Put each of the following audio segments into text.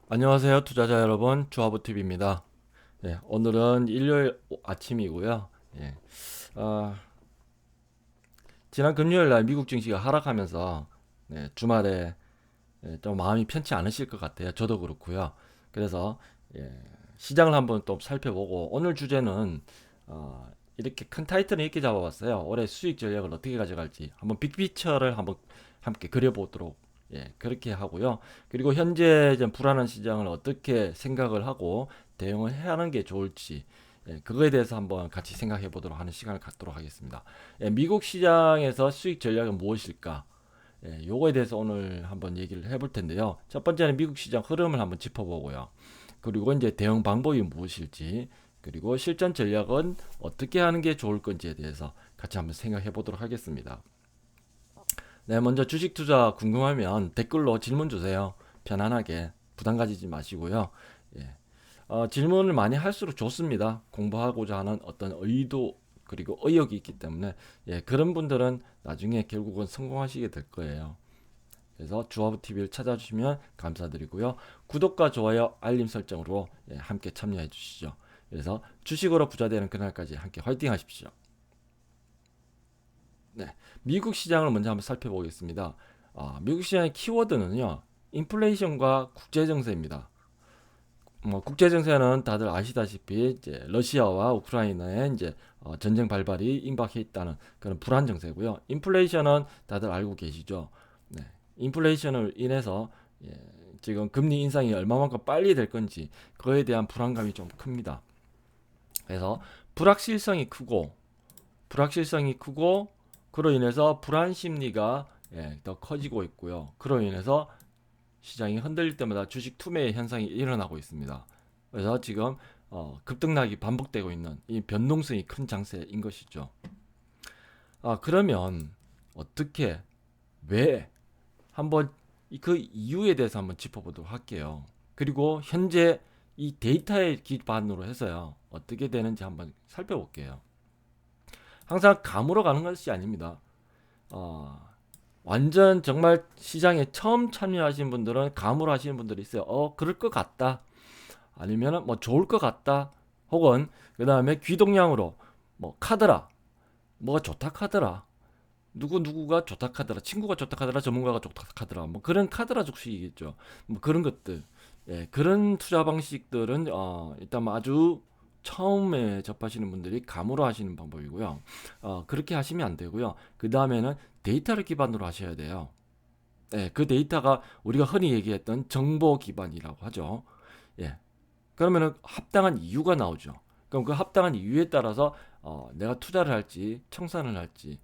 안녕하세요, 투자자 여러분. 주하부TV입니다. 오늘은 일요일 아침이고요. 예, 아, 지난 금요일 날 미국 증시가 하락하면서 주말에 좀 마음이 편치 않으실 것 같아요. 저도 그렇고요. 그래서 예, 시장을 한번 또 살펴보고 오늘 주제는 이렇게 큰 타이틀은 이렇게 잡아봤어요. 올해 수익 전략을 어떻게 가져갈지 한번 빅피처를 한번 함께 그려보도록 그렇게 하고요. 그리고 현재 좀 불안한 시장을 어떻게 생각을 하고 대응을 해야 하는 게 좋을지 그거에 대해서 한번 같이 생각해 보도록 하는 시간을 갖도록 하겠습니다. 미국 시장에서 수익 전략은 무엇일까? 요거에 대해서 오늘 한번 얘기를 해볼 텐데요. 첫 번째는 미국 시장 흐름을 한번 짚어보고요. 그리고 이제 대응 방법이 무엇일지, 그리고 실전 전략은 어떻게 하는 게 좋을 건지에 대해서 같이 한번 생각해 보도록 하겠습니다. 네, 먼저 주식 투자 궁금하면 댓글로 질문 주세요. 편안하게 부담 가지지 마시고요. 예. 질문을 많이 할수록 좋습니다. 공부하고자 하는 어떤 의도 그리고 의욕이 있기 때문에 그런 분들은 나중에 결국은 성공하시게 될 거예요. 그래서 주하부 TV를 찾아주시면 감사드리고요. 구독과 좋아요, 알림 설정으로 함께 참여해 주시죠. 그래서 주식으로 부자 되는 그날까지 함께 화이팅 하십시오. 네, 미국 시장을 먼저 한번 살펴보겠습니다. 미국 시장의 키워드는요, 인플레이션과 국제 정세입니다. 뭐 국제 정세는 다들 아시다시피 이제 러시아와 우크라이나의 이제 전쟁 발발이 임박해 있다는 그런 불안 정세고요. 인플레이션은 다들 알고 계시죠. 네, 인플레이션을 인해서 예, 지금 금리 인상이 얼마만큼 빨리 될 건지 그거에 대한 불안감이 좀 큽니다. 그래서 불확실성이 크고 불확실성이 크고 그로 인해서 불안 심리가 더 커지고 있고요. 그로 인해서 시장이 흔들릴 때마다 주식 투매 현상이 일어나고 있습니다. 그래서 지금 급등락이 반복되고 있는 이 변동성이 큰 장세인 것이죠. 그러면 어떻게 왜 한번 그 이유에 대해서 한번 짚어보도록 할게요. 그리고 현재 이 데이터에 기반으로 해서요 어떻게 되는지 한번 살펴볼게요. 항상 감으로 가는 것이 아닙니다. 어, 완전 정말 시장에 처음 참여하신 분들은 감으로 하시는 분들이 있어요. 그럴 것 같다. 아니면은 뭐 좋을 것 같다. 혹은 그 다음에 귀동량으로 뭐 카더라. 뭐가 좋다 카더라. 누구가 좋다 카더라. 친구가 좋다 카더라. 전문가가 좋다 카더라. 뭐 그런 카더라 족식이겠죠. 뭐 그런 것들. 그런 투자 방식들은 일단 뭐 아주 처음에 접하시는 분들이 감으로 하시는 방법이고요. 그렇게 하시면 안 되고요. 그 다음에는 데이터를 기반으로 하셔야 돼요. 그 데이터가 우리가 흔히 얘기했던 정보 기반이라고 하죠. 예, 그러면은 합당한 이유가 나오죠. 그럼 그 합당한 이유에 따라서 내가 투자를 할지 청산을 할지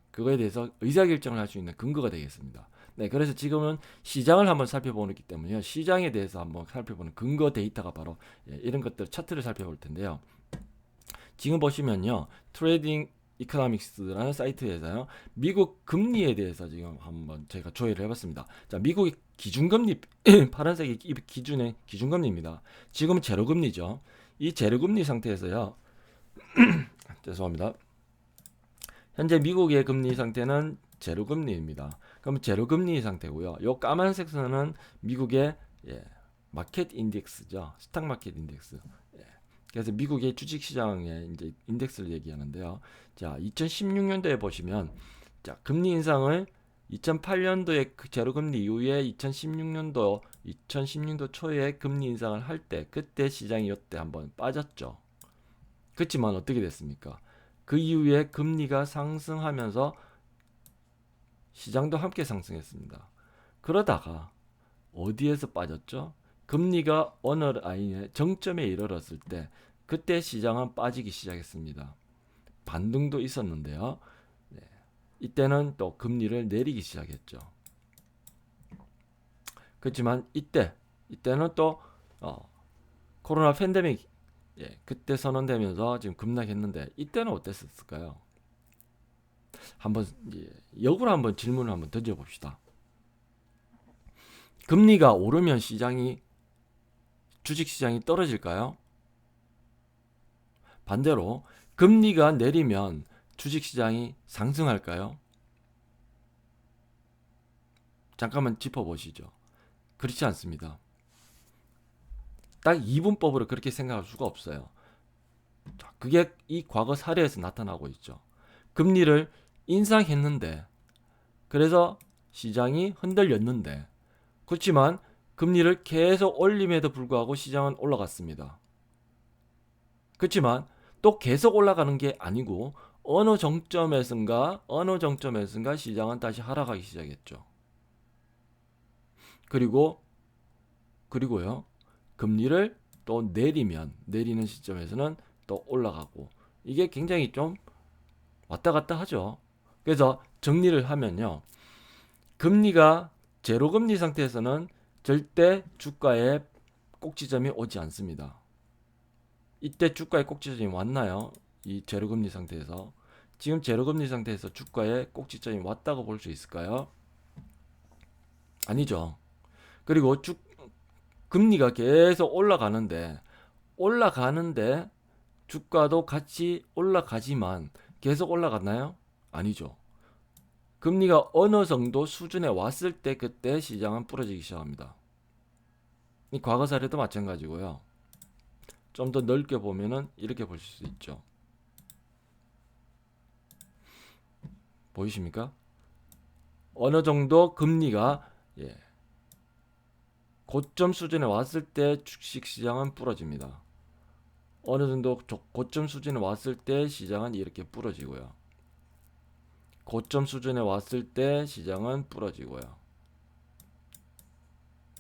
그거에 대해서 의사결정을 할 수 있는 근거가 되겠습니다. 네, 그래서 지금은 시장을 한번 살펴보기 때문에 시장에 대해서 한번 살펴보는 근거 데이터가 바로 이런 것들 차트를 살펴볼 텐데요. 지금 보시면요, 트레이딩 이코노믹스라는 사이트에서요, 미국 금리에 대해서 지금 한번 제가 조회를 해봤습니다. 자, 미국의 기준금리, 파란색이 기준의 기준금리입니다. 지금은 제로금리죠. 이 제로금리 상태에서요, 죄송합니다. 현재 미국의 금리 상태는 제로금리입니다. 그럼 제로금리 상태고요. 요 까만색 선은 미국의 마켓 인덱스죠. 스탁 마켓 인덱스. 그래서 미국의 주식시장의 이제 인덱스를 얘기하는데요. 자, 2016년도에 보시면 자, 금리 인상을 2008년도에 그 제로금리 이후에 2016년도 초에 금리 인상을 할 때 그때 시장이 이때 한번 빠졌죠. 그렇지만 어떻게 됐습니까? 그 이후에 금리가 상승하면서 시장도 함께 상승했습니다. 그러다가 어디에서 빠졌죠? 금리가 어느 라인의 정점에 이르렀을 때 그때 시장은 빠지기 시작했습니다. 반등도 있었는데요. 네, 이때는 또 금리를 내리기 시작했죠. 그렇지만 이때는 또 코로나 팬데믹 그때 선언되면서 지금 급락했는데 이때는 어땠을까요? 한번 역으로 한번 질문을 한번 던져봅시다. 금리가 오르면 주식 시장이 떨어질까요? 반대로 금리가 내리면 주식 시장이 상승할까요? 잠깐만 짚어보시죠. 그렇지 않습니다. 딱 이분법으로 그렇게 생각할 수가 없어요. 자, 그게 이 과거 사례에서 나타나고 있죠. 금리를 인상했는데, 그래서 시장이 흔들렸는데, 그렇지만 금리를 계속 올림에도 불구하고 시장은 올라갔습니다. 그렇지만 또 계속 올라가는 게 아니고 어느 정점에선가 시장은 다시 하락하기 시작했죠. 그리고요. 금리를 또 내리는 시점에서는 또 올라가고, 이게 굉장히 좀 왔다 갔다 하죠. 그래서 정리를 하면요. 금리가 제로 금리 상태에서는 절대 주가에 꼭지점이 오지 않습니다. 이때 주가의 꼭지점이 왔나요? 이 제로금리 상태에서. 지금 제로금리 상태에서 주가의 꼭지점이 왔다고 볼 수 있을까요? 아니죠. 그리고 금리가 계속 올라가는데 주가도 같이 올라가지만 계속 올라갔나요? 아니죠. 금리가 어느 정도 수준에 왔을 때 그때 시장은 부러지기 시작합니다. 이 과거 사례도 마찬가지고요. 좀 더 넓게 보면은 이렇게 보실 수 있죠. 보이십니까? 어느 정도 금리가 고점 수준에 왔을 때 주식시장은 부러집니다. 어느 정도 고점 수준에 왔을 때 시장은 이렇게 부러지고요. 고점 수준에 왔을 때 시장은 부러지고요.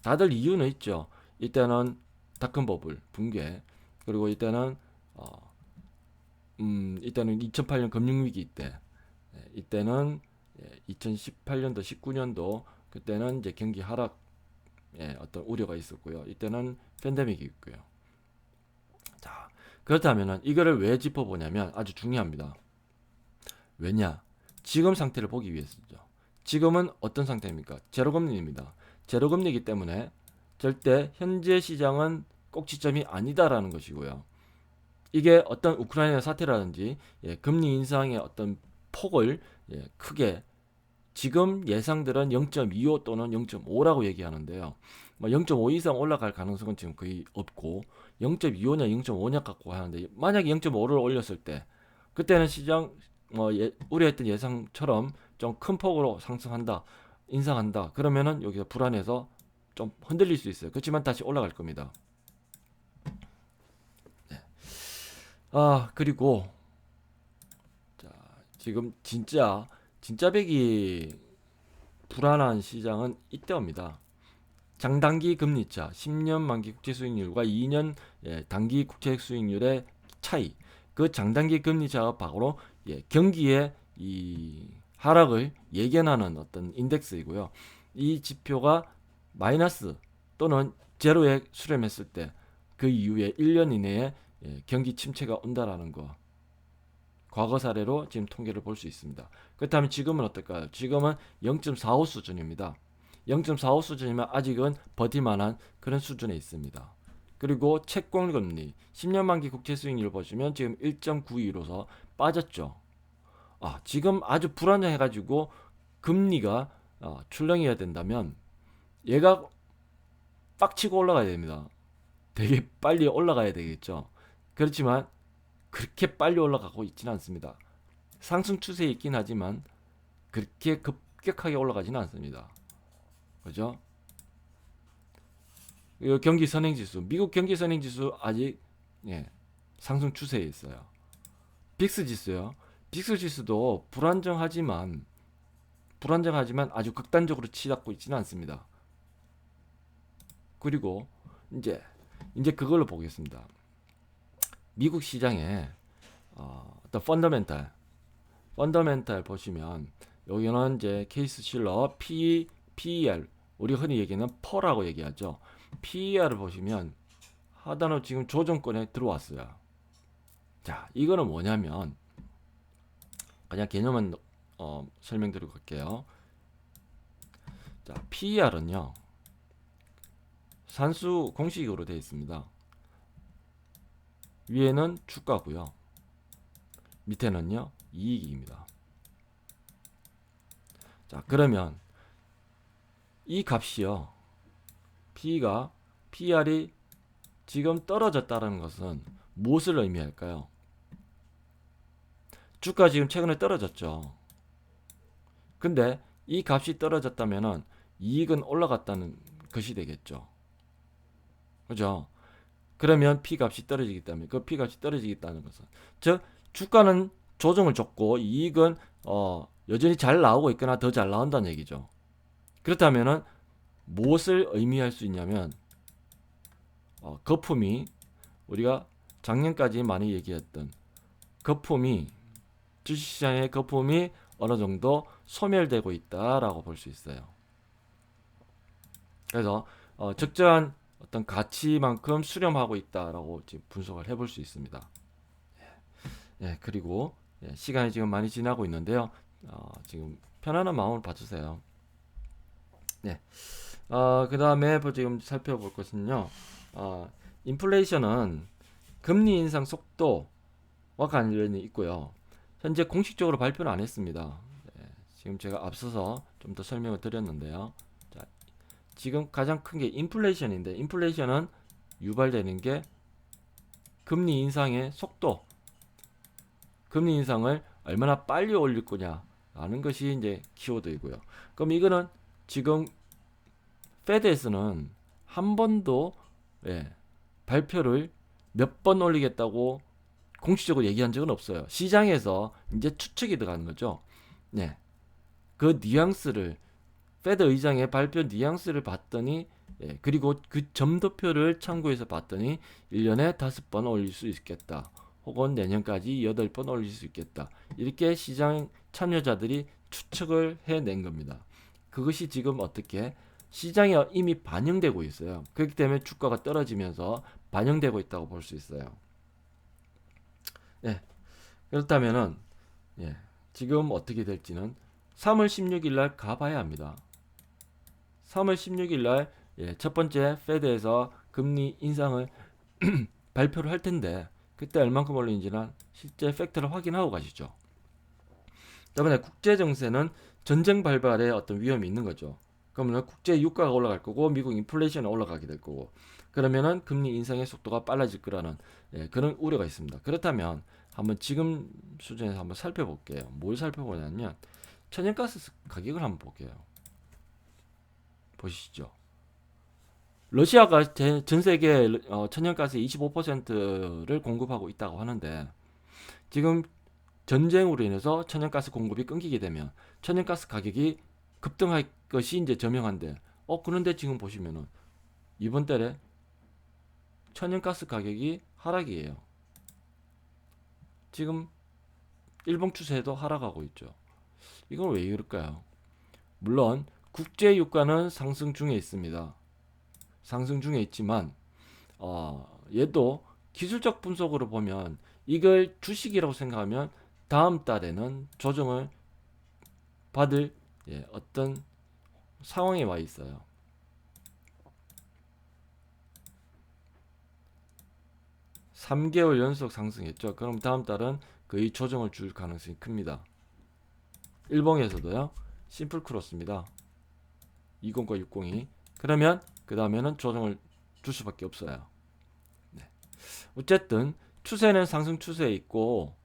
다들 이유는 있죠. 이때는 닷컴 버블 붕괴, 그리고 이때는 2008년 금융위기 때, 이때는 2018년도 19년도 그때는 이제 경기 하락 어떤 우려가 있었고요. 이때는 팬데믹이 있고요. 자, 그렇다면은 이거를 왜 짚어보냐면 아주 중요합니다. 왜냐? 지금 상태를 보기 위해서죠. 지금은 어떤 상태입니까? 제로금리입니다. 제로금리이기 때문에 절대 현재 시장은 꼭지점이 아니다라는 것이고요. 이게 어떤 우크라이나 사태라든지 금리 인상의 어떤 폭을 크게, 지금 예상들은 0.25 또는 0.5라고 얘기하는데요. 0.5 이상 올라갈 가능성은 지금 거의 없고 0.25냐 0.5냐 갖고 하는데, 만약에 0.5를 올렸을 때 그때는 시장 우려했던 예상처럼 좀 큰 폭으로 상승한다, 인상한다, 그러면은 여기서 불안해서 좀 흔들릴 수 있어요. 그렇지만 다시 올라갈 겁니다. 그리고 자, 지금 진짜 백이 불안한 시장은 이때입니다. 장단기 금리차, 10년 만기 국채 수익률과 2년 단기 국채 수익률의 차이. 그 장단기 금리차가 바로 경기의 이 하락을 예견하는 어떤 인덱스이고요. 이 지표가 마이너스 또는 제로에 수렴했을 때 그 이후에 1년 이내에 경기 침체가 온다라는 거, 과거 사례로 지금 통계를 볼 수 있습니다. 그렇다면 지금은 어떨까요? 지금은 0.45 수준입니다. 0.45 수준이면 아직은 버틸만한 그런 수준에 있습니다. 그리고 채권금리 10년 만기 국채 수익률 보시면 지금 1.92로서 빠졌죠. 지금 아주 불안해가지고 금리가 출렁해야 된다면 얘가 빡치고 올라가야 됩니다. 되게 빨리 올라가야 되겠죠. 그렇지만 그렇게 빨리 올라가고 있지는 않습니다. 상승 추세에 있긴 하지만 그렇게 급격하게 올라가지는 않습니다. 그죠? 경기 선행지수, 미국 경기 선행지수 아직 상승 추세에 있어요. 빅스 지수요. 빅스 지수도 불안정하지만 아주 극단적으로 치닫고 있지는 않습니다. 그리고 이제 그걸로 보겠습니다. 미국 시장에 어떤 펀더멘탈 보시면 여기는 이제 케이스 실러 PER, 우리 흔히 얘기하는 퍼라고 얘기하죠. PER을 보시면 하단으로 지금 조정권에 들어왔어요. 자, 이거는 뭐냐면 그냥 개념만 설명드리고 갈게요. 자, PER은요 산수 공식으로 되어 있습니다. 위에는 주가고요, 밑에는요 이익입니다. 자, 그러면 이 값이요, PER이 지금 떨어졌다는 것은 무엇을 의미할까요? 주가 지금 최근에 떨어졌죠. 근데 이 값이 떨어졌다면은 이익은 올라갔다는 것이 되겠죠. 그죠? 그러면 P 값이 떨어지기 때문에 그 P 값이 떨어지겠다는 것은 즉 주가는 조정을 줬고 이익은 여전히 잘 나오고 있거나 더 잘 나온다는 얘기죠. 그렇다면은 무엇을 의미할 수 있냐면 거품이 우리가 작년까지 많이 얘기했던 거품이 주식시장의 거품이 어느 정도 소멸되고 있다라고 볼 수 있어요. 그래서 적절한 어떤 가치만큼 수렴하고 있다라고 지금 분석을 해볼 수 있습니다. 예, 그리고 시간이 지금 많이 지나고 있는데요. 지금 편안한 마음으로 봐주세요. 네. 그 다음에 지금 살펴볼 것은요. 인플레이션은 금리 인상 속도와 관련이 있고요. 현재 공식적으로 발표는 안 했습니다. 네, 지금 제가 앞서서 좀 더 설명을 드렸는데요. 자, 지금 가장 큰 게 인플레이션인데 인플레이션은 유발되는 게 금리 인상의 속도, 금리 인상을 얼마나 빨리 올릴 거냐라는 것이 이제 키워드이고요. 그럼 이거는 지금 페드에서는 한 번도 발표를 몇 번 올리겠다고 공식적으로 얘기한 적은 없어요. 시장에서 이제 추측이 들어가는 거죠. 네. 그 뉘앙스를 페드 의장의 발표 뉘앙스를 봤더니 그리고 그 점도표를 참고해서 봤더니 1년에 5번 올릴 수 있겠다. 혹은 내년까지 8번 올릴 수 있겠다. 이렇게 시장 참여자들이 추측을 해낸 겁니다. 그것이 지금 어떻게 시장에 이미 반영되고 있어요. 그렇기 때문에 주가가 떨어지면서 반영되고 있다고 볼 수 있어요. 예, 그렇다면은 지금 어떻게 될지는 3월 16일 날 가봐야 합니다. 3월 16일 날 첫 번째 페드에서 금리 인상을 발표를 할 텐데 그때 얼만큼 올리는지는 실제 팩트를 확인하고 가시죠. 때문에 국제 정세는 전쟁 발발의 어떤 위험이 있는 거죠. 그러면 국제 유가가 올라갈 거고 미국 인플레이션이 올라가게 될 거고 그러면은 금리 인상의 속도가 빨라질 거라는 그런 우려가 있습니다. 그렇다면 한번 지금 수준에서 한번 살펴볼게요. 뭘 살펴보냐면 천연가스 가격을 한번 볼게요. 보시죠. 러시아가 전 세계 천연가스의 25%를 공급하고 있다고 하는데 지금 전쟁으로 인해서 천연가스 공급이 끊기게 되면 천연가스 가격이 급등할 것이 이제 저명한데 그런데 지금 보시면은 이번 달에 천연가스 가격이 하락이에요. 지금 일봉 추세도 하락하고 있죠. 이건 왜 이럴까요? 물론 국제 유가는 상승 중에 있습니다. 상승 중에 있지만 얘도 기술적 분석으로 보면 이걸 주식이라고 생각하면 다음 달에는 조정을 받을 어떤 상황에 와 있어요. (3개월) 연속 상승했죠. 그럼 다음 달은 거의 조정을 줄 가능성이 큽니다. 일봉에서도요. 심플 크로스입니다. 20과 60이. 그러면 그 다음에는 조정을 줄 수밖에 없어요. 네. 어쨌든 추세는 상승 추세에 있고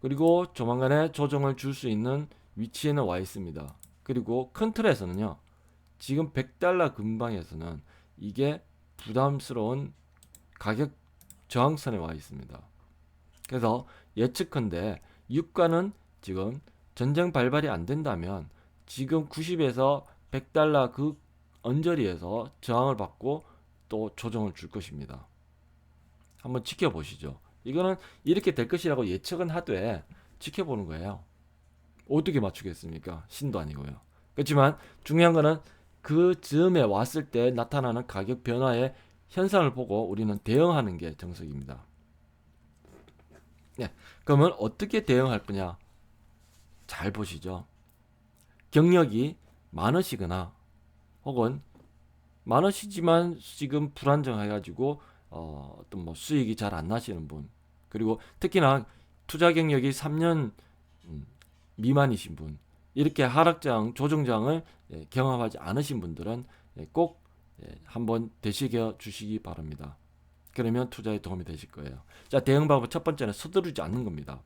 그리고 조만간에 조정을 줄 수 있는 위치에는 와 있습니다. 그리고 큰 틀에서는요. 지금 100달러 근방에서는 이게 부담스러운 가격 저항선에 와 있습니다. 그래서 예측컨대 유가는 지금 전쟁 발발이 안 된다면 지금 90에서 100달러 그 언저리에서 저항을 받고 또 조정을 줄 것입니다. 한번 지켜보시죠. 이거는 이렇게 될 것이라고 예측은 하되 지켜보는 거예요. 어떻게 맞추겠습니까? 신도 아니고요. 그렇지만 중요한 거는 그 즈음에 왔을 때 나타나는 가격 변화의 현상을 보고 우리는 대응하는 게 정석입니다. 네, 그러면 어떻게 대응할 거냐? 잘 보시죠. 경력이 많으시거나 혹은 많으시지만 지금 불안정해가지고 어떤 뭐 수익이 잘 안 나시는 분 그리고 특히나 투자 경력이 3년 미만이신 분 이렇게 하락장 조정장을 경험하지 않으신 분들은 꼭 한번 되새겨 주시기 바랍니다. 그러면 투자에 도움이 되실 거예요. 자, 대응 방법 첫 번째는 서두르지 않는 겁니다.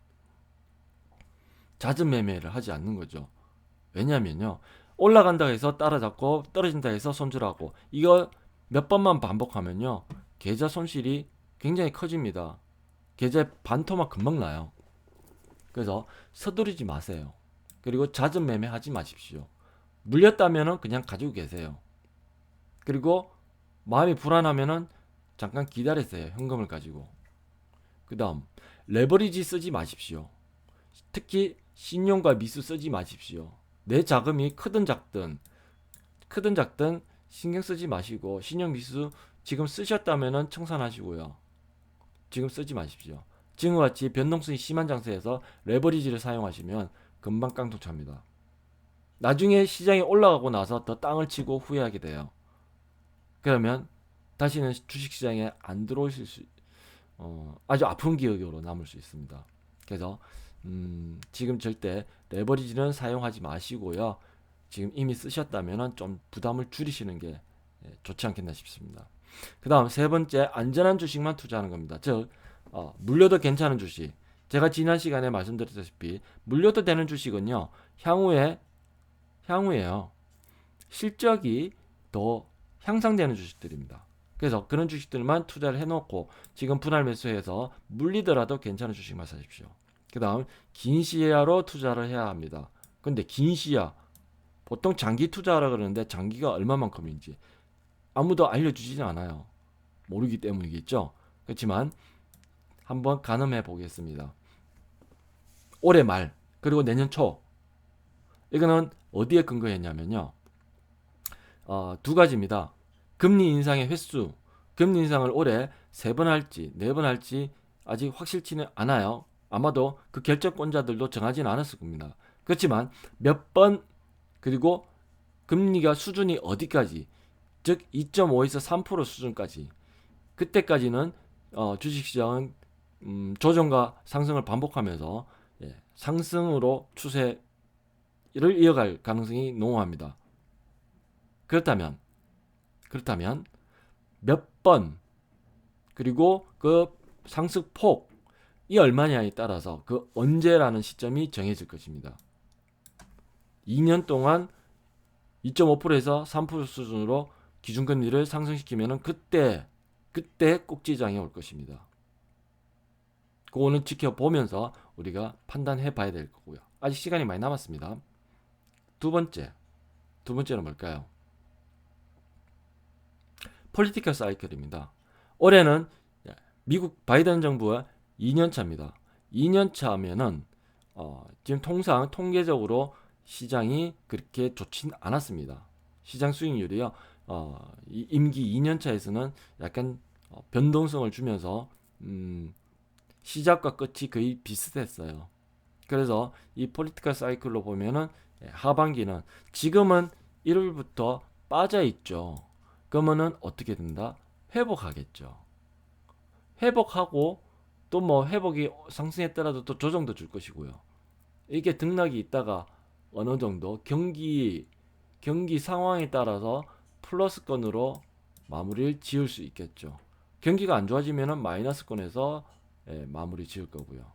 잦은 매매를 하지 않는 거죠. 왜냐면요, 올라간다 해서 따라잡고 떨어진다 해서 손절하고, 이거 몇 번만 반복하면요, 계좌 손실이 굉장히 커집니다. 계좌에 반토막 금방 나요. 그래서 서두르지 마세요. 그리고 잦은 매매 하지 마십시오. 물렸다면은 그냥 가지고 계세요. 그리고 마음이 불안하면은 잠깐 기다리세요. 현금을 가지고. 그 다음, 레버리지 쓰지 마십시오. 특히 신용과 미수 쓰지 마십시오. 내 자금이 크든 작든 신경 쓰지 마시고, 신용 미수 지금 쓰셨다면은 청산하시고요. 지금 쓰지 마십시오. 지금과 같이 변동성이 심한 장세에서 레버리지를 사용하시면 금방 깡통 찹니다. 나중에 시장이 올라가고 나서 더 땅을 치고 후회하게 돼요. 그러면 다시는 주식시장에 안 들어오실 아주 아픈 기억으로 남을 수 있습니다. 그래서 지금 절대 레버리지는 사용하지 마시고요. 지금 이미 쓰셨다면 좀 부담을 줄이시는 게 좋지 않겠나 싶습니다. 그 다음 세 번째, 안전한 주식만 투자하는 겁니다. 즉 물려도 괜찮은 주식. 제가 지난 시간에 말씀드렸다시피 물려도 되는 주식은요, 향후에요, 실적이 더 향상되는 주식들입니다. 그래서 그런 주식들만 투자를 해놓고 지금 분할 매수해서 물리더라도 괜찮은 주식만 사십시오. 그 다음 긴 시야로 투자를 해야 합니다. 근데 긴 시야, 보통 장기 투자하라 그러는데 장기가 얼마만큼인지 아무도 알려주지는 않아요. 모르기 때문이겠죠. 그렇지만 한번 가늠해 보겠습니다. 올해 말 그리고 내년 초, 이거는 어디에 근거했냐면요, 두 가지입니다. 금리 인상의 횟수, 금리 인상을 올해 3번 할지 4번 할지 아직 확실치는 않아요. 아마도 그 결정권자들도 정하지는 않았을 겁니다. 그렇지만 몇 번, 그리고 금리가 수준이 어디까지, 즉 2.5에서 3% 수준까지, 그때까지는 주식시장은 조정과 상승을 반복하면서 상승으로 추세를 이어갈 가능성이 농후합니다. 그렇다면 몇 번, 그리고 그 상승폭이 얼마냐에 따라서 그 언제라는 시점이 정해질 것입니다. 2년 동안 2.5%에서 3% 수준으로 기준금리를 상승시키면은 그때 꼭지장이 올 것입니다. 그거는 지켜보면서 우리가 판단해 봐야 될 거고요. 아직 시간이 많이 남았습니다. 두 번째는 뭘까요? 폴리티컬 사이클입니다. 올해는 미국 바이든 정부와 2년 차입니다. 2년 차면은 지금 통상 통계적으로 시장이 그렇게 좋진 않았습니다. 시장 수익률이요, 임기 2년 차에서는 약간 변동성을 주면서 시작과 끝이 거의 비슷했어요. 그래서 이 폴리티컬 사이클로 보면은 하반기는, 지금은 1월부터 빠져 있죠. 그러면은 어떻게 된다? 회복하겠죠. 회복하고 또 뭐 회복이 상승했더라도 또 조정도 줄 것이고요. 이게 등락이 있다가 어느 정도 경기 상황에 따라서 플러스권으로 마무리를 지을 수 있겠죠. 경기가 안 좋아지면은 마이너스권에서 마무리 지을 거고요.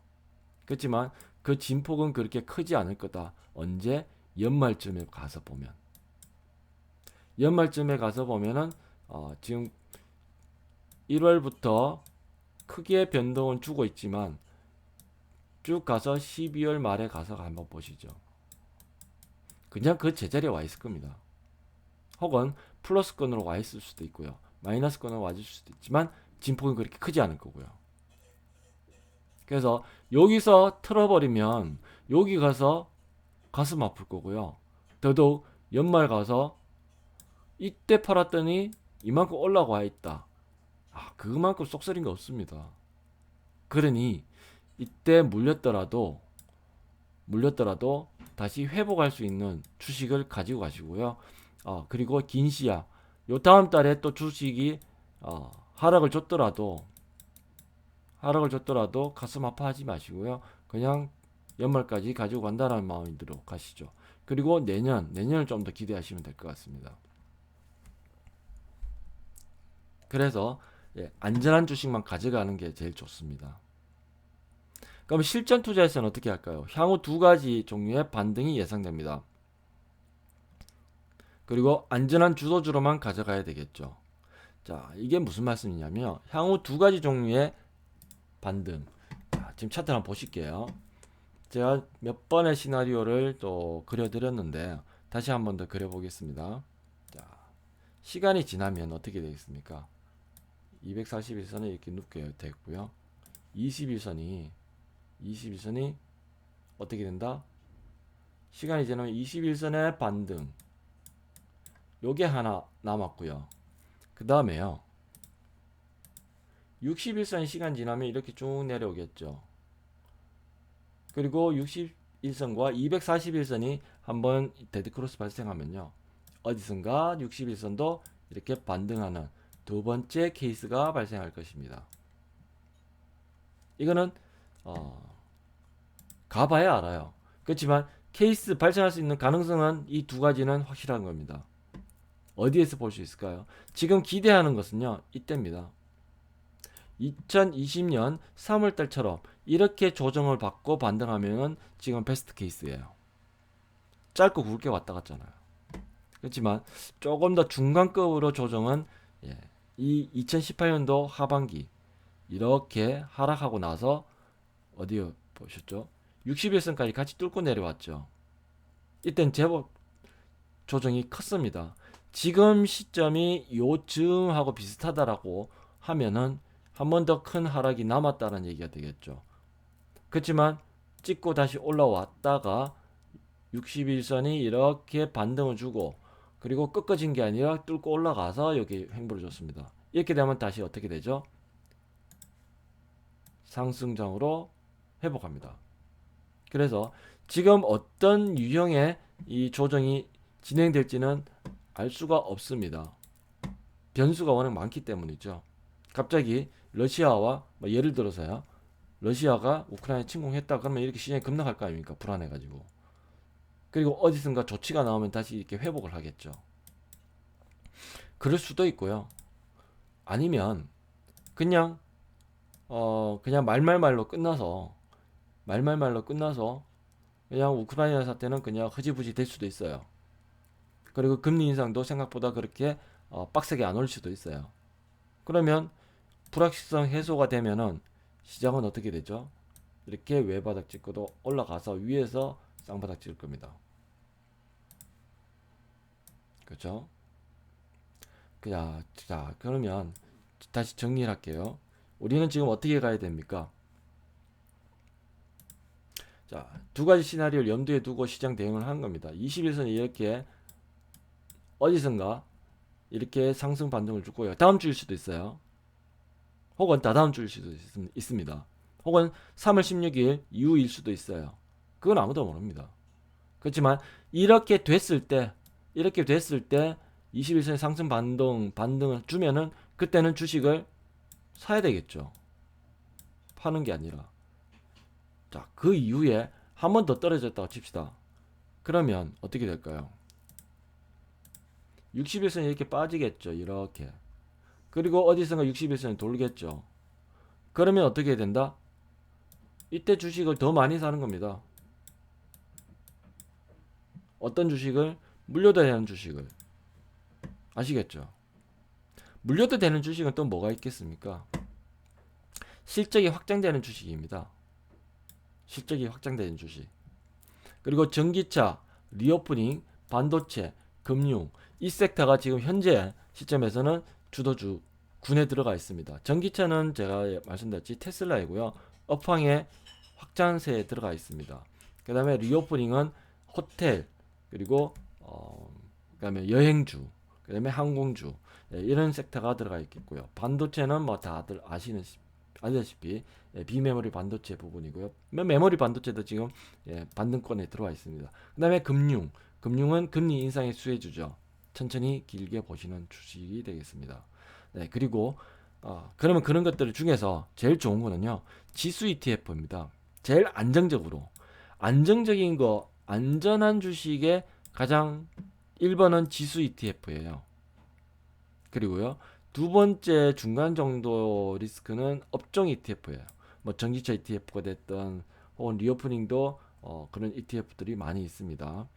그렇지만 그 진폭은 그렇게 크지 않을 거다. 언제? 연말쯤에 가서 보면. 연말쯤에 가서 보면은 지금 1월부터 크게 변동은 주고 있지만 쭉 가서 12월 말에 가서 한번 보시죠. 그냥 그 제자리에 와 있을 겁니다. 혹은 플러스권으로 와 있을 수도 있고요. 마이너스권으로 와 있을 수도 있지만 진폭은 그렇게 크지 않을 거고요. 그래서 여기서 틀어버리면 여기 가서 가슴 아플 거고요. 더더욱 연말 가서 이때 팔았더니 이만큼 올라와 있다. 그만큼 쏙쓸인 거 없습니다. 그러니 이때 물렸더라도 다시 회복할 수 있는 주식을 가지고 가시고요. 그리고 긴 시야, 요 다음 달에 또 주식이 하락을 줬더라도 가슴 아파하지 마시고요. 그냥 연말까지 가지고 간다는 마음으로 가시죠. 그리고 내년을 좀 더 기대하시면 될 것 같습니다. 그래서 안전한 주식만 가져가는 게 제일 좋습니다. 그럼 실전 투자에서는 어떻게 할까요? 향후 두 가지 종류의 반등이 예상됩니다. 그리고 안전한 주도주로만 가져가야 되겠죠. 자, 이게 무슨 말씀이냐면 향후 두 가지 종류의 반등. 자, 지금 차트를 한번 보실게요. 제가 몇 번의 시나리오를 또 그려드렸는데 다시 한 번 더 그려보겠습니다. 자, 시간이 지나면 어떻게 되겠습니까? 241선이 이렇게 눕게 됐고요. 21선이 어떻게 된다? 시간이 지나면 21선의 반등. 요게 하나 남았고요. 그 다음에요. 61선 시간 지나면 이렇게 쭉 내려오겠죠. 그리고 61선과 241선이 한번 데드크로스 발생하면요. 어디선가 61선도 이렇게 반등하는 두 번째 케이스가 발생할 것입니다. 이거는 가봐야 알아요. 그렇지만 케이스 발생할 수 있는 가능성은 이 두 가지는 확실한 겁니다. 어디에서 볼 수 있을까요? 지금 기대하는 것은요. 이때입니다. 2020년 3월달처럼 이렇게 조정을 받고 반등하면 지금 베스트 케이스예요. 짧고 굵게 왔다 갔잖아요. 그렇지만 조금 더 중간급으로 조정은 이 2018년도 하반기 이렇게 하락하고 나서 어디 보셨죠? 61선까지 같이 뚫고 내려왔죠. 이땐 제법 조정이 컸습니다. 지금 시점이 요즘하고 비슷하다라고 하면은 한 번 더 큰 하락이 남았다는 얘기가 되겠죠. 그렇지만 찍고 다시 올라왔다가 61선이 이렇게 반등을 주고 그리고 꺾어진 게 아니라 뚫고 올라가서 여기 횡보를 줬습니다. 이렇게 되면 다시 어떻게 되죠? 상승장으로 회복합니다. 그래서 지금 어떤 유형의 이 조정이 진행될지는 알 수가 없습니다. 변수가 워낙 많기 때문이죠. 갑자기 러시아와 예를 들어서요. 러시아가 우크라이나에 침공했다 그러면 이렇게 시장이 급락할 거 아닙니까? 불안해가지고. 그리고 어디선가 조치가 나오면 다시 이렇게 회복을 하겠죠. 그럴 수도 있고요. 아니면 그냥 그냥 말말말로 끝나서 그냥 우크라이나 사태는 그냥 흐지부지 될 수도 있어요. 그리고 금리 인상도 생각보다 그렇게 빡세게 안 올 수도 있어요. 그러면 불확실성 해소가 되면은 시장은 어떻게 되죠? 이렇게 외바닥 찍고도 올라가서 위에서 쌍바닥 찍을 겁니다. 그렇죠? 자, 그러면 다시 정리를 할게요. 우리는 지금 어떻게 가야 됩니까? 자, 두 가지 시나리오를 염두에 두고 시장 대응을 하는 겁니다. 21선이 이렇게 어디선가 이렇게 상승 반등을 주고요. 다음 주일 수도 있어요. 혹은 다다음 주일 수도 있습니다. 혹은 3월 16일 이후일 수도 있어요. 그건 아무도 모릅니다. 그렇지만 이렇게 됐을 때 21선의 상승 반등을 주면은 그때는 주식을 사야 되겠죠. 파는 게 아니라. 자, 그 이후에 한 번 더 떨어졌다고 칩시다. 그러면 어떻게 될까요? 61선이 이렇게 빠지겠죠. 이렇게. 그리고 어디선가 61선이 돌겠죠. 그러면 어떻게 해야 된다? 이때 주식을 더 많이 사는 겁니다. 어떤 주식을? 물려도 되는 주식을. 아시겠죠? 물려도 되는 주식은 또 뭐가 있겠습니까? 실적이 확장되는 주식입니다. 실적이 확장되는 주식. 그리고 전기차, 리오프닝, 반도체, 금융 이 섹터가 지금 현재 시점에서는 주도주 군에 들어가 있습니다. 전기차는 제가 말씀드렸지 테슬라이고요. 업황의 확장세에 들어가 있습니다. 그 다음에 리오프닝은 호텔 그리고 그다음에 여행주 그 다음에 항공주 이런 섹터가 들어가 있겠고요. 반도체는 뭐 다들 아시다시피 비메모리 반도체 부분이고요. 메모리 반도체도 지금 반등권에 들어와 있습니다. 그 다음에 금융은 금리 인상의 수혜주죠. 천천히 길게 보시는 주식이 되겠습니다. 네, 그리고 그러면 그런 것들 중에서 제일 좋은 거는요. 지수 ETF입니다. 제일 안정적인 거 안전한 주식의 가장 1번은 지수 ETF예요. 그리고요. 두 번째 중간 정도 리스크는 업종 ETF예요. 뭐 전기차 ETF가 됐던 혹은 리오프닝도 그런 ETF들이 많이 있습니다.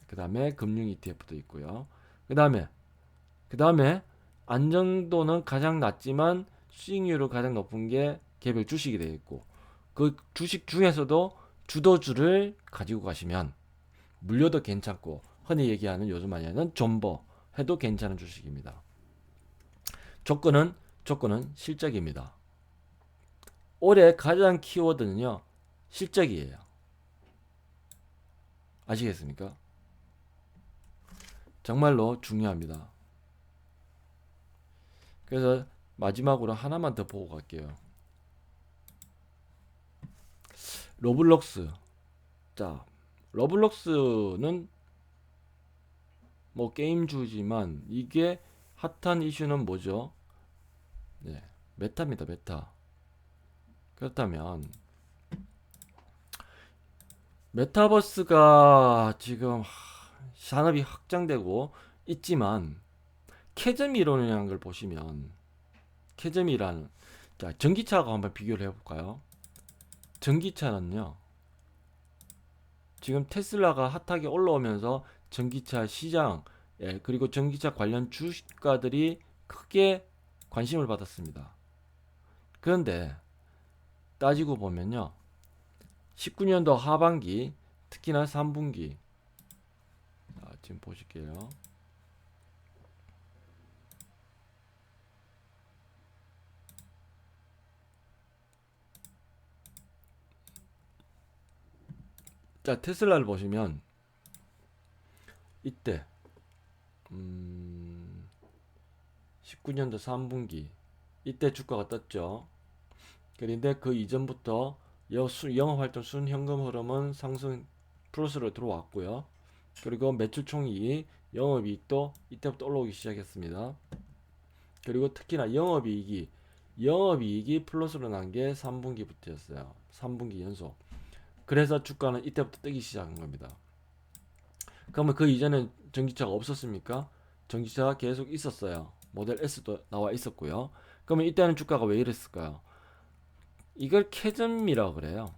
그 다음에 금융 ETF도 있고요. 그 다음에 안정도는 가장 낮지만 수익률은 가장 높은 게 개별 주식이 되어 있고, 그 주식 중에서도 주도주를 가지고 가시면 물려도 괜찮고, 흔히 얘기하는 요즘 많이 하는 존버 해도 괜찮은 주식입니다. 조건은 실적입니다. 올해 가장 키워드는요, 실적이에요. 아시겠습니까? 정말로 중요합니다. 그래서 마지막으로 하나만 더 보고 갈게요. 로블록스. 자, 로블록스는 뭐 게임주지만 이게 핫한 이슈는 뭐죠? 네, 메타입니다, 메타. 그렇다면 메타버스가 지금 산업이 확장되고 있지만 캐즘 이론이라는 걸 보시면, 캐즘이라는, 자, 전기차하고 한번 비교를 해볼까요? 전기차는요, 지금 테슬라가 핫하게 올라오면서 전기차 시장, 예, 그리고 전기차 관련 주가들이 크게 관심을 받았습니다. 그런데 따지고 보면요, 19년도 하반기, 특히나 3분기, 자, 지금 보실게요. 자, 테슬라를 보시면 이때 19년도 3분기 이때 주가가 떴죠. 그런데 그 이전부터 영업활동 순현금 흐름은 상승 플러스로 들어왔고요. 그리고 매출 총이익, 영업이익도 이때부터 올라오기 시작했습니다. 그리고 특히나 영업이익이 플러스로 난 게 3분기부터였어요. 3분기 연속. 그래서 주가는 이때부터 뜨기 시작한 겁니다. 그러면 그 이전엔 전기차가 없었습니까? 전기차가 계속 있었어요. 모델 S도 나와 있었고요. 그러면 이때는 주가가 왜 이랬을까요? 이걸 캐즘이라고 그래요.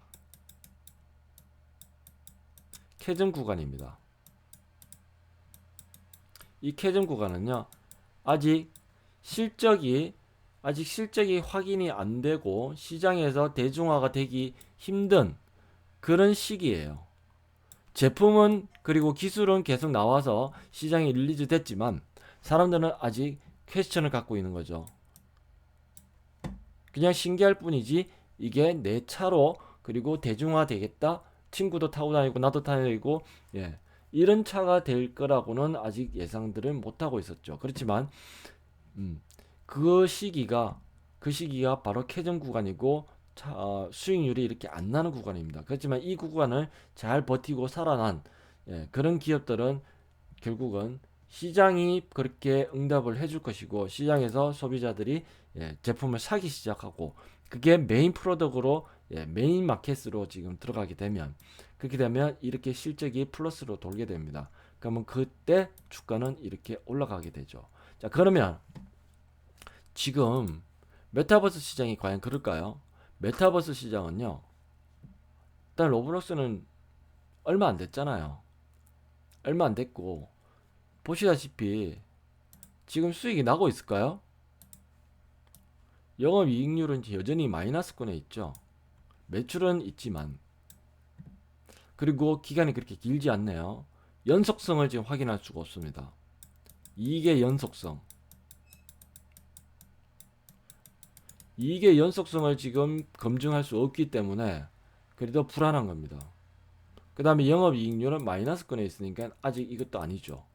캐즘 구간입니다. 이 캐즘 구간은요, 아직 실적이 확인이 안 되고 시장에서 대중화가 되기 힘든 그런 시기예요. 제품은 그리고 기술은 계속 나와서 시장에 릴리즈 됐지만 사람들은 아직 퀘스천을 갖고 있는 거죠. 그냥 신기할 뿐이지 이게 내 차로 그리고 대중화 되겠다, 친구도 타고 다니고 나도 타고 다니고, 예, 이런 차가 될 거라고는 아직 예상들을 못 하고 있었죠. 그렇지만 음, 그 시기가 바로 캐전 구간이고 수익률이 이렇게 안 나는 구간입니다. 그렇지만 이 구간을 잘 버티고 살아난, 예, 그런 기업들은 결국은 시장이 그렇게 응답을 해줄 것이고 시장에서 소비자들이, 예, 제품을 사기 시작하고 그게 메인 프로덕트로, 예, 메인 마켓으로 지금 들어가게 되면, 그렇게 되면 이렇게 실적이 플러스로 돌게 됩니다. 그러면 그때 주가는 이렇게 올라가게 되죠. 자, 그러면 지금 메타버스 시장이 과연 그럴까요? 메타버스 시장은요, 일단 로블록스는 얼마 안 됐잖아요. 얼마 안 됐고 보시다시피 지금 수익이 나고 있을까요? 영업이익률은 여전히 마이너스권에 있죠. 매출은 있지만, 그리고 기간이 그렇게 길지 않네요. 연속성을 지금 확인할 수가 없습니다. 이게 연속성. 이게 연속성을 지금 검증할 수 없기 때문에 그래도 불안한 겁니다. 그 다음에 영업이익률은 마이너스권에 있으니까 아직 이것도 아니죠.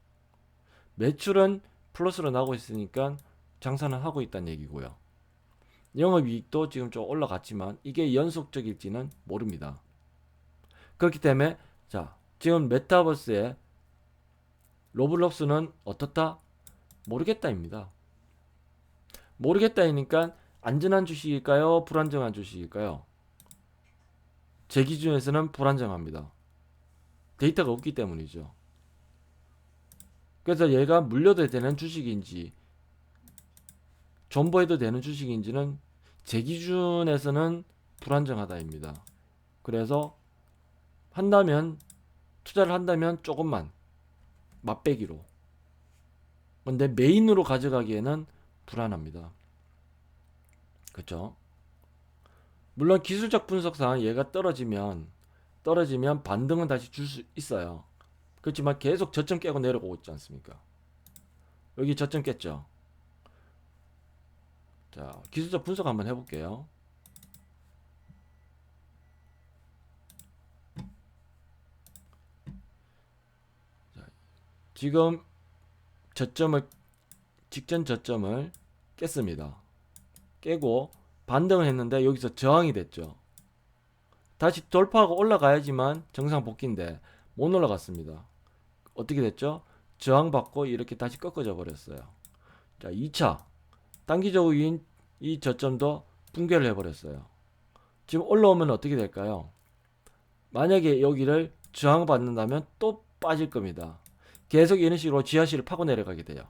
매출은 플러스로 나오고 있으니까 장사는 하고 있다는 얘기고요. 영업이익도 지금 좀 올라갔지만 이게 연속적일지는 모릅니다. 그렇기 때문에 자, 지금 메타버스의 로블록스는 어떻다? 모르겠다입니다. 모르겠다이니까 안전한 주식일까요? 불안정한 주식일까요? 제 기준에서는 불안정합니다. 데이터가 없기 때문이죠. 그래서 얘가 물려도 되는 주식인지 존버해도 되는 주식인지는 제 기준에서는 불안정하다입니다. 그래서 투자를 한다면 조금만 맛배기로. 근데 메인으로 가져가기에는 불안합니다. 그렇죠? 물론 기술적 분석상 얘가 떨어지면 반등은 다시 줄 수 있어요. 그렇지만 계속 저점 깨고 내려오고 있지 않습니까? 여기 저점 깼죠. 자, 기술적 분석 한번 해볼게요. 자, 지금 직전 저점을 깼습니다. 깨고 반등을 했는데 여기서 저항이 됐죠. 다시 돌파하고 올라가야지만 정상 복귀인데 못 올라갔습니다. 어떻게 됐죠? 저항받고 이렇게 다시 꺾어져 버렸어요. 자, 2차 단기적인 이 저점도 붕괴를 해버렸어요. 지금 올라오면 어떻게 될까요? 만약에 여기를 저항받는다면 또 빠질 겁니다. 계속 이런 식으로 지하실을 파고 내려가게 돼요.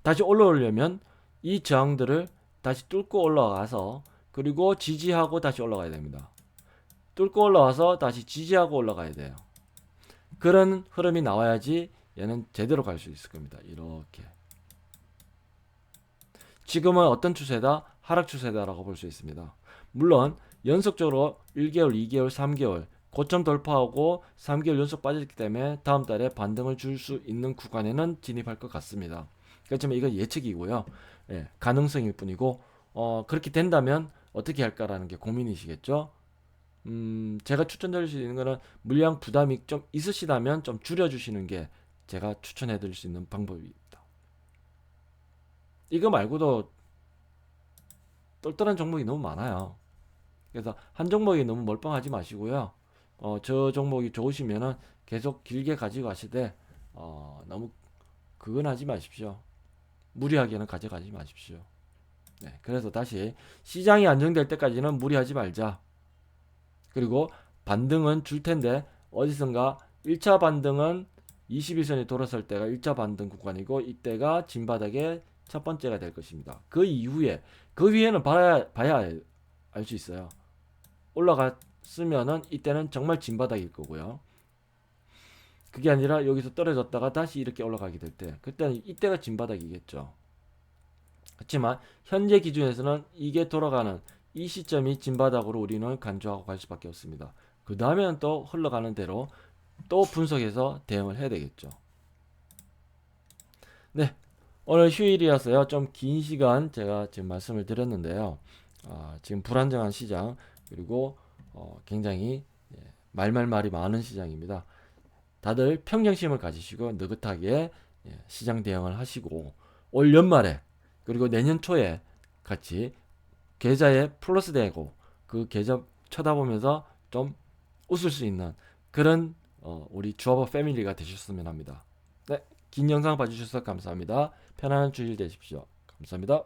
다시 올라오려면 이 저항들을 다시 뚫고 올라가서 그리고 지지하고 다시 올라가야 됩니다. 뚫고 올라와서 다시 지지하고 올라가야 돼요. 그런 흐름이 나와야지 얘는 제대로 갈 수 있을 겁니다. 이렇게. 지금은 어떤 추세다? 하락 추세다라고 볼 수 있습니다. 물론 연속적으로 1개월, 2개월, 3개월 고점 돌파하고 3개월 연속 빠졌기 때문에 다음 달에 반등을 줄 수 있는 구간에는 진입할 것 같습니다. 그렇지만 이건 예측이고요. 예, 가능성일 뿐이고 그렇게 된다면 어떻게 할까라는 게 고민이시겠죠. 제가 추천드릴 수 있는 거는 물량 부담이 좀 있으시다면 좀 줄여주시는 게 제가 추천해드릴 수 있는 방법입니다. 이거 말고도 똘똘한 종목이 너무 많아요. 그래서 한 종목이 너무 몰빵하지 마시고요. 저 종목이 좋으시면은 계속 길게 가지고 가시되 너무 그건 하지 마십시오. 무리하게는 가져가지 마십시오. 네, 그래서 다시 시장이 안정될 때까지는 무리하지 말자. 그리고 반등은 줄 텐데 어디선가 1차 반등은 21선이 돌아설 때가 1차 반등 구간이고 이때가 진바닥의 첫 번째가 될 것입니다. 그 이후에 그 위에는 봐야 알 수 있어요. 올라갔으면은 이때는 정말 진바닥일 거고요. 그게 아니라 여기서 떨어졌다가 다시 이렇게 올라가게 될 때 그때는 이때가 진바닥이겠죠. 그렇지만 현재 기준에서는 이게 돌아가는 이 시점이 진바닥으로 우리는 간주하고 갈 수밖에 없습니다. 그 다음에는 또 흘러가는 대로 또 분석해서 대응을 해야 되겠죠. 네, 오늘 휴일이어서요. 좀 긴 시간 제가 지금 말씀을 드렸는데요. 지금 불안정한 시장 그리고 굉장히 말이 많은 시장입니다. 다들 평정심을 가지시고 느긋하게 시장 대응을 하시고 올 연말에 그리고 내년 초에 같이 계좌에 플러스 되고 그 계좌 쳐다보면서 좀 웃을 수 있는 그런 우리 주어버 패밀리가 되셨으면 합니다. 네, 긴 영상 봐주셔서 감사합니다. 편안한 주일 되십시오. 감사합니다.